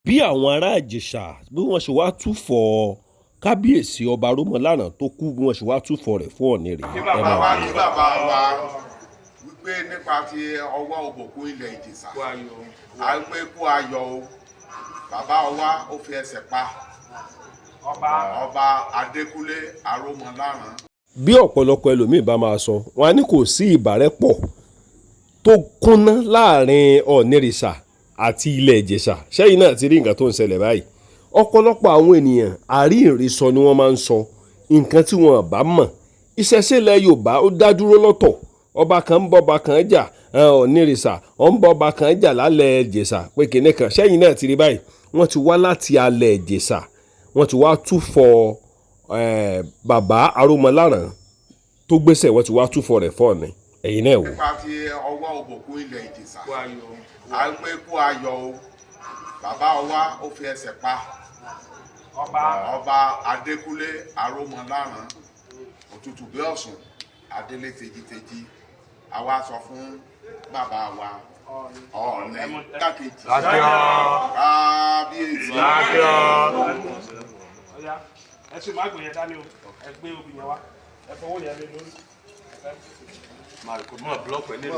bí àwọn ará Ìjẹ̀ṣà bí wọ́n ṣe wá túfọ̀ kábíyèsí ọba Arómọláràn tó kú bí wọ́n ṣe wá túfọ̀ rẹ̀ fún Ọọ̀ni rèé. kí bàbá wa wípé nípa ti ọwọ́ òbòkú ilẹ̀ Ìjẹ̀ṣà àìpé kú ayọ̀ o bàbá wa ó fi ẹsẹ̀ pa ọba Adékúnlé Arómọláràn. bí ọ̀pọ̀lọpọ̀ ẹlòmíín bá máa sọ wọn á ní kò sí ìbárẹ́pọ̀ tó kúnná láàrin Ọ̀ọ̀nìrìṣà àti ilẹ̀ Ìjẹ̀ṣà sẹ́yìn náà ti rí nǹkan tó ń ṣẹlẹ̀ báyìí ọ̀pọ̀lọpọ̀ àwọn ènìyàn àríìrísọ ni wọ́n máa ń sọ nǹkan tí wọ́n bá mọ̀ ìṣẹ̀ṣe ilẹ̀ Yorùbá ó dá dúró lọ́tọ̀ ọba kan ń bọ́ ọba kan jà Ọ̀ọ̀nìrìṣà ó ń bọ́ ọba kan jà lálẹ́ Ìjẹ̀ṣà pé kìnìún kan sẹ́yìn náà ti rí báyìí wọ́n ti wá láti alẹ́ Ìjẹ̀ṣà wọ́n ti wá túfọ̀ bàbá Arómọláràn tó gbéṣẹ̀ wọ́n ti wá túfọ̀ rẹ̀ fún Ọọ̀ni ẹ̀yin náà wò. nípa ti ọwọ́ òbòkú ilẹ̀ Ìjẹ̀ṣà àìpé kú ayọ̀ o bàbá wa ó fi ẹsẹ̀ pa ọba Adékúnlé Arómọláràn òtútù bí ọ̀sùn adélé tejiteji àwa sọ fún bàbá wa Ọọ̀ni kákejì kábíyèsí. ẹ ṣe máa gbìyànjú dání o ẹ gbé obì yẹn wá ẹ fọwọ́ yẹn lé lórí. Marco, mo block ní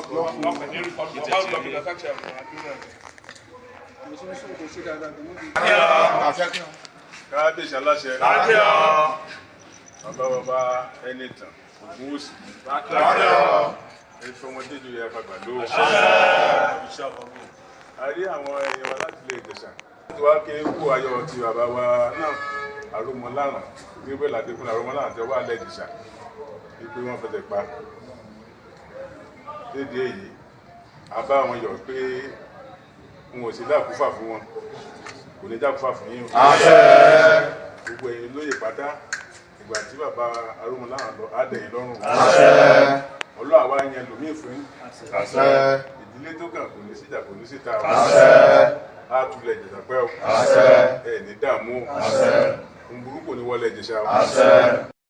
kábíyèsí aláṣẹ bàbá ẹni tàn ògún òsì ìfọmọdé ju ẹ fagbà ló a rí àwọn èèyàn wa láti ilé Ìjẹ̀ṣà tí wàá ké kú ayọ̀ ti bàbá wa náà Arómọláràn gbígbé Adékúnlé Arómọláràn tí wọ́n wà lẹ́ Ìjẹ̀ṣà wípé wọ́n fẹsẹ̀ pa lédè èyí a bá wọn yọ̀ pé wọn ò sí dákúfà fún wọn kò ní dákúfà fún yín gbogbo ẹ̀yin lóye pátá ìgbà tí bàbá Arómọláràn lọ àdẹ̀yìn lọ́rùn ọlọ́ àwa yẹn lòmíì fún ìdílé tó kàn kò ní síjà kò ní síta á tulẹ̀ Ìjẹ̀ṣà pẹ́ ẹ̀ ní dààmú òun burúkú ní wọlé Ìjẹ̀ṣà